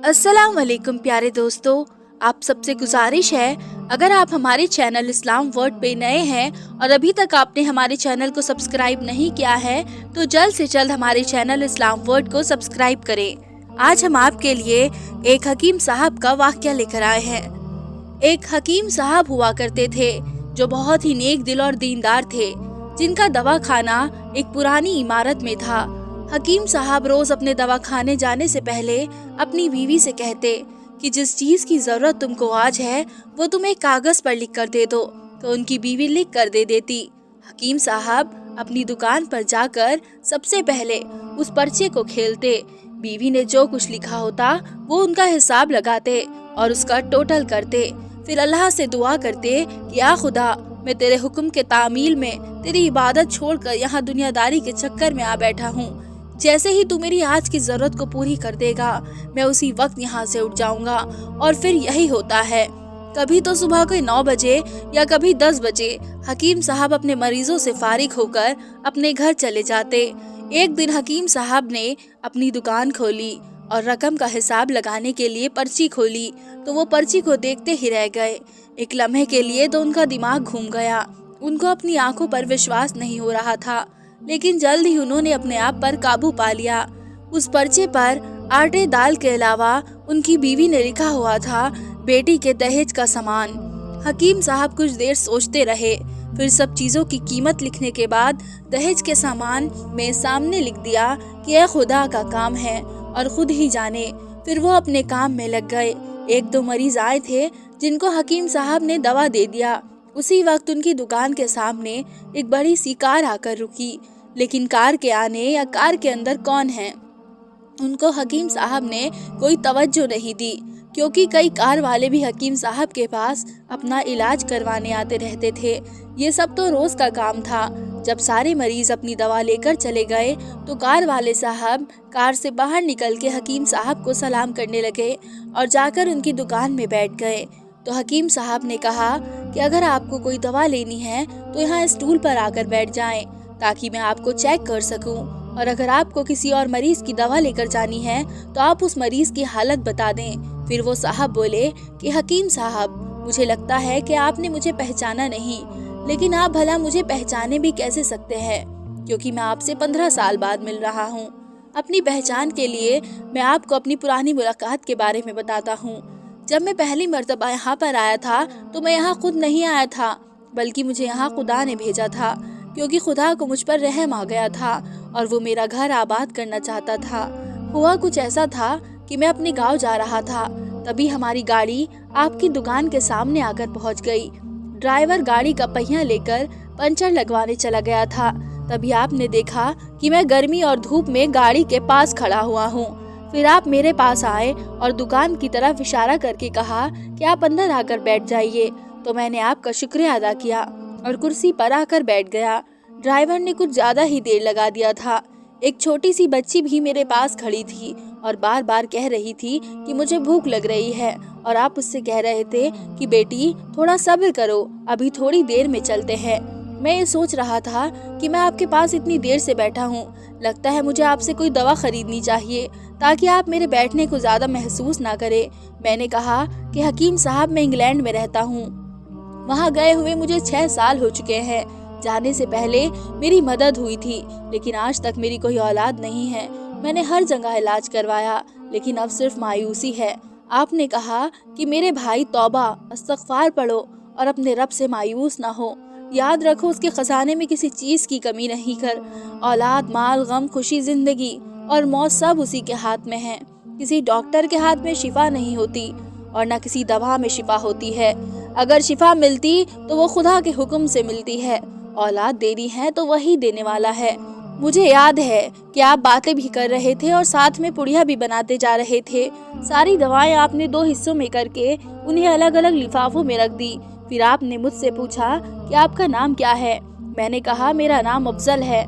अस्सलाम वालेकुम प्यारे दोस्तों, आप सबसे गुजारिश है अगर आप हमारे चैनल इस्लाम वर्ल्ड पे नए हैं और अभी तक आपने हमारे चैनल को सब्सक्राइब नहीं किया है तो जल्द से जल्द हमारे चैनल इस्लाम वर्ल्ड को सब्सक्राइब करें। आज हम आपके लिए एक हकीम साहब का वाक़या लेकर आए हैं। एक हकीम साहब हुआ करते थे जो बहुत ही नेक दिल और दीनदार थे, जिनका दवाखाना एक पुरानी इमारत में था। हकीम साहब रोज अपने दवाखाने जाने से पहले अपनी बीवी से कहते कि जिस चीज की जरूरत तुमको आज है वो तुम एक कागज पर लिख कर दे दो, तो उनकी बीवी लिख कर दे देती। हकीम साहब अपनी दुकान पर जाकर सबसे पहले उस पर्चे को खेलते, बीवी ने जो कुछ लिखा होता वो उनका हिसाब लगाते और उसका टोटल करते। फिर अल्लाह से दुआ करते कि या खुदा, मैं तेरे हुक्म के तामील में तेरी इबादत छोड़कर यहाँ दुनियादारी के चक्कर में आ बैठा हूँ। जैसे ही तू मेरी आज की जरूरत को पूरी कर देगा मैं उसी वक्त यहाँ से उठ जाऊंगा। और फिर यही होता है, कभी तो सुबह के 9 बजे या कभी 10 बजे हकीम साहब अपने मरीजों से फारिग होकर अपने घर चले जाते। एक दिन हकीम साहब ने अपनी दुकान खोली और रकम का हिसाब लगाने के लिए पर्ची खोली तो वो पर्ची को देखते ही रह गए। एक लम्हे के लिए तो उनका दिमाग घूम गया, उनको अपनी आंखों पर विश्वास नहीं हो रहा था, लेकिन जल्द ही उन्होंने अपने आप पर काबू पा लिया। उस पर्चे पर आटे दाल के अलावा उनकी बीवी ने लिखा हुआ था बेटी के दहेज का सामान। हकीम साहब कुछ देर सोचते रहे, फिर सब चीजों की कीमत लिखने के बाद दहेज के सामान में सामने लिख दिया कि यह खुदा का काम है और खुद ही जाने। फिर वो अपने काम में लग गए। 1-2 मरीज आए थे जिनको हकीम साहब ने दवा दे दिया। उसी वक्त उनकी दुकान के सामने एक बड़ी सी कार आकर रुकी, लेकिन कार के आने या कार के अंदर कौन है उनको हकीम साहब ने कोई तवज्जो नहीं दी, क्योंकि कई कार वाले भी हकीम साहब के पास अपना इलाज करवाने आते रहते थे। ये सब तो रोज का काम था। जब सारे मरीज अपनी दवा लेकर चले गए तो कार वाले साहब कार से बाहर निकल के हकीम साहब को सलाम करने लगे और जाकर उनकी दुकान में बैठ गए। तो हकीम साहब ने कहा कि अगर आपको कोई दवा लेनी है तो यहाँ स्टूल पर आकर बैठ जाएं, ताकि मैं आपको चेक कर सकूं, और अगर आपको किसी और मरीज की दवा लेकर जानी है तो आप उस मरीज की हालत बता दें। फिर वो साहब बोले कि हकीम साहब, मुझे लगता है कि आपने मुझे पहचाना नहीं, लेकिन आप भला मुझे पहचाने भी कैसे सकते हैं, क्योंकि मैं आपसे 15 साल बाद मिल रहा हूँ। अपनी पहचान के लिए मैं आपको अपनी पुरानी मुलाकात के बारे में बताता हूँ। जब मैं पहली मर्तबा यहाँ पर आया था तो मैं यहाँ खुद नहीं आया था, बल्कि मुझे यहाँ खुदा ने भेजा था, क्योंकि खुदा को मुझ पर रहम आ गया था और वो मेरा घर आबाद करना चाहता था। हुआ कुछ ऐसा था कि मैं अपने गांव जा रहा था, तभी हमारी गाड़ी आपकी दुकान के सामने आकर पहुंच गई। ड्राइवर गाड़ी का पहिया लेकर पंचर लगवाने चला गया था। तभी आपने देखा कि मैं गर्मी और धूप में गाड़ी के पास खड़ा हुआ हूँ। फिर आप मेरे पास आए और दुकान की तरफ इशारा करके कहा कि आप अंदर आकर बैठ जाइए। तो मैंने आपका शुक्रिया अदा किया और कुर्सी पर आकर बैठ गया। ड्राइवर ने कुछ ज्यादा ही देर लगा दिया था। एक छोटी सी बच्ची भी मेरे पास खड़ी थी और बार बार कह रही थी कि मुझे भूख लग रही है, और आप उससे कह रहे थे कि बेटी थोड़ा सब्र करो, अभी थोड़ी देर में चलते हैं। मैं ये सोच रहा था कि मैं आपके पास इतनी देर से बैठा हूँ, लगता है मुझे आपसे कोई दवा खरीदनी चाहिए ताकि आप मेरे बैठने को ज्यादा महसूस ना करें। मैंने कहा कि हकीम साहब, मैं इंग्लैंड में रहता हूँ, वहाँ गए हुए मुझे 6 साल हो चुके हैं। जाने से पहले मेरी मदद हुई थी, लेकिन आज तक मेरी कोई औलाद नहीं है। मैंने हर जगह इलाज करवाया, लेकिन अब सिर्फ मायूसी है। आपने कहा कि मेरे भाई तौबा इस्तग़फ़ार पढ़ो और अपने रब से मायूस ना हो। याद रखो, उसके खजाने में किसी चीज की कमी नहीं कर। औलाद, माल, गम, खुशी, जिंदगी और मौत सब उसी के हाथ में है। किसी डॉक्टर के हाथ में शिफा नहीं होती और न किसी दवा में शिफा होती है। अगर शिफा मिलती तो वो खुदा के हुक्म से मिलती है। औलाद देनी है तो वही देने वाला है। मुझे याद है कि आप बातें भी कर रहे थे और साथ में पुड़िया भी बनाते जा रहे थे। सारी दवाएं आपने 2 हिस्सों में करके उन्हें अलग अलग लिफाफों में रख दी। फिर आपने मुझसे पूछा कि आपका नाम क्या है। मैंने कहा मेरा नाम अफजल है।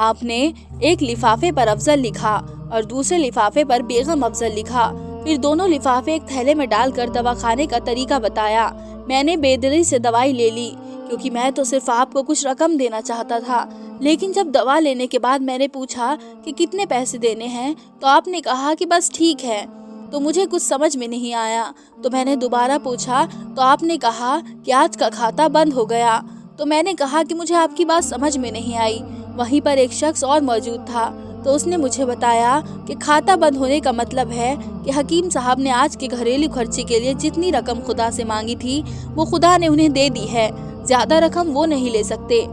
आपने एक लिफाफे पर अफजल लिखा और दूसरे लिफाफे पर बेगम अफजल लिखा। फिर दोनों लिफाफे एक थैले में डालकर दवा खाने का तरीका बताया। मैंने बेदिली से दवाई ले ली, क्योंकि मैं तो सिर्फ आपको कुछ रकम देना चाहता था। लेकिन जब दवा लेने के बाद मैंने पूछा कि कितने पैसे देने हैं तो आपने कहा कि बस ठीक है। तो मुझे कुछ समझ में नहीं आया। तो मैंने दोबारा पूछा तो आपने कहा कि आज का खाता बंद हो गया। तो मैंने कहा कि मुझे आपकी बात समझ में नहीं आई। वहीं पर एक शख्स और मौजूद था, तो उसने मुझे बताया कि खाता बंद होने का मतलब है कि हकीम साहब ने आज के घरेलू खर्चे के लिए जितनी रकम खुदा से मांगी थी वो खुदा ने उन्हें दे दी है, ज्यादा रकम वो नहीं ले सकते।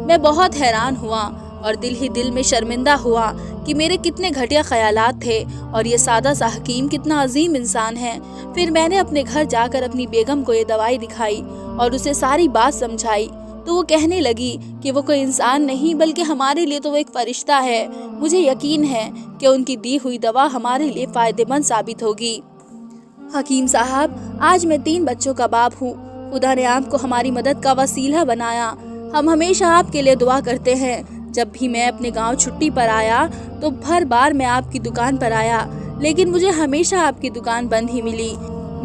मैं बहुत हैरान हुआ और दिल ही दिल में शर्मिंदा हुआ कि मेरे कितने घटिया ख्यालात थे और ये सादा सा हकीम कितना अजीम इंसान है। फिर मैंने अपने घर जाकर अपनी बेगम को ये दवाई दिखाई और उसे सारी बात समझाई, तो वो कहने लगी कि वो कोई इंसान नहीं बल्कि हमारे लिए तो वो एक फरिश्ता है। मुझे यकीन है कि उनकी दी हुई दवा हमारे लिए फायदेमंद साबित होगी। हकीम साहब, आज मैं 3 बच्चों का बाप हूँ। खुदा ने आपको हमारी मदद का वसीला बनाया। हम हमेशा आपके लिए दुआ करते हैं। जब भी मैं अपने गांव छुट्टी पर आया तो हर बार मैं आपकी दुकान पर आया, लेकिन मुझे हमेशा आपकी दुकान बंद ही मिली।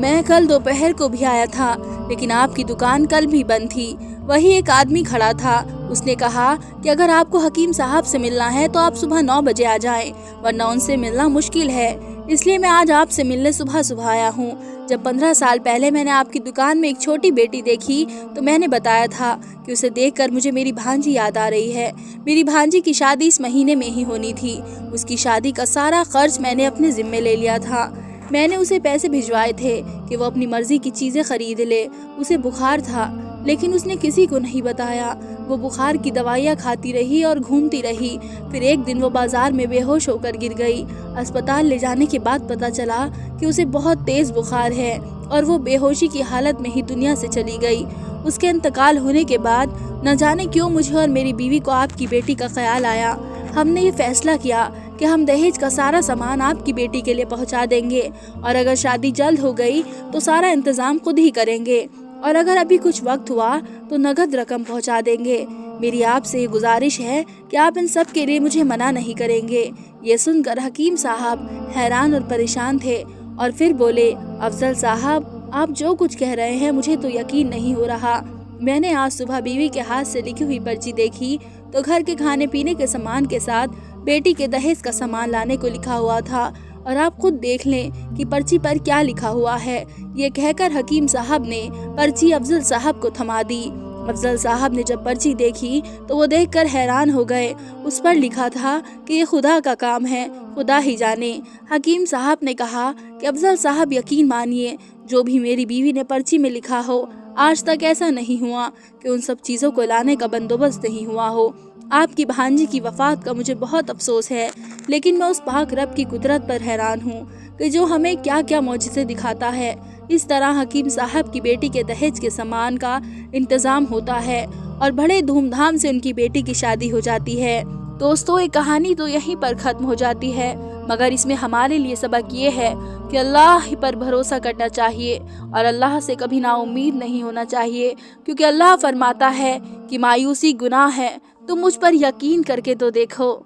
मैं कल दोपहर को भी आया था, लेकिन आपकी दुकान कल भी बंद थी। वही एक आदमी खड़ा था। उसने कहा कि अगर आपको हकीम साहब से मिलना है तो आप सुबह 9 बजे आ जाएं, वरना उनसे मिलना मुश्किल है। इसलिए मैं आज आपसे मिलने सुबह सुबह आया हूँ। जब 15 साल पहले मैंने आपकी दुकान में एक छोटी बेटी देखी तो मैंने बताया था कि उसे देखकर मुझे मेरी भांजी याद आ रही है। मेरी भांजी की शादी इस महीने में ही होनी थी। उसकी शादी का सारा खर्च मैंने अपने जिम्मे ले लिया था। मैंने उसे पैसे भिजवाए थे कि वो अपनी मर्जी की चीजें खरीद ले। उसे बुखार था, लेकिन उसने किसी को नहीं बताया। वो बुखार की दवाइयाँ खाती रही और घूमती रही। फिर एक दिन वो बाजार में बेहोश होकर गिर गई। अस्पताल ले जाने के बाद पता चला कि उसे बहुत तेज बुखार है और वो बेहोशी की हालत में ही दुनिया से चली गई। उसके इंतकाल होने के बाद न जाने क्यों मुझे और मेरी बीवी को आपकी बेटी का ख्याल आया। हमने ये फैसला किया कि हम दहेज का सारा सामान आपकी बेटी के लिए पहुंचा देंगे और अगर शादी जल्द हो गई तो सारा इंतजाम खुद ही करेंगे, और अगर अभी कुछ वक्त हुआ तो नगद रकम पहुंचा देंगे। मेरी आपसे ये गुजारिश है कि आप इन सब के लिए मुझे मना नहीं करेंगे। ये सुनकर हकीम साहब हैरान और परेशान थे और फिर बोले, अफजल साहब, आप जो कुछ कह रहे हैं मुझे तो यकीन नहीं हो रहा। मैंने आज सुबह बीवी के हाथ से लिखी हुई पर्ची देखी तो घर के खाने पीने के सामान के साथ बेटी के दहेज का सामान लाने को लिखा हुआ था, और आप खुद देख लें कि पर्ची पर क्या लिखा हुआ है। ये कहकर हकीम साहब ने पर्ची अफजल साहब को थमा दी। अफजल साहब ने जब पर्ची देखी तो वो देखकर हैरान हो गए। उस पर लिखा था कि ये खुदा का काम है, खुदा ही जाने। हकीम साहब ने कहा कि अफजल साहब, यकीन मानिए, जो भी मेरी बीवी ने पर्ची में लिखा हो, आज तक ऐसा नहीं हुआ कि उन सब चीज़ों को लाने का बंदोबस्त नहीं हुआ हो। आपकी भांजी की वफात का मुझे बहुत अफसोस है, लेकिन मैं उस पाक रब की कुदरत पर हैरान हूँ कि जो हमें क्या क्या मौजिज़े दिखाता है। इस तरह हकीम साहब की बेटी के दहेज के सामान का इंतज़ाम होता है और बड़े धूमधाम से उनकी बेटी की शादी हो जाती है। दोस्तों, ये कहानी तो यहीं पर ख़त्म हो जाती है, मगर इसमें हमारे लिए सबक ये है कि अल्लाह ही पर भरोसा करना चाहिए और अल्लाह से कभी नाउम्मीद नहीं होना चाहिए, क्योंकि अल्लाह फरमाता है कि मायूसी गुनाह है, तुम मुझ पर यकीन करके तो देखो।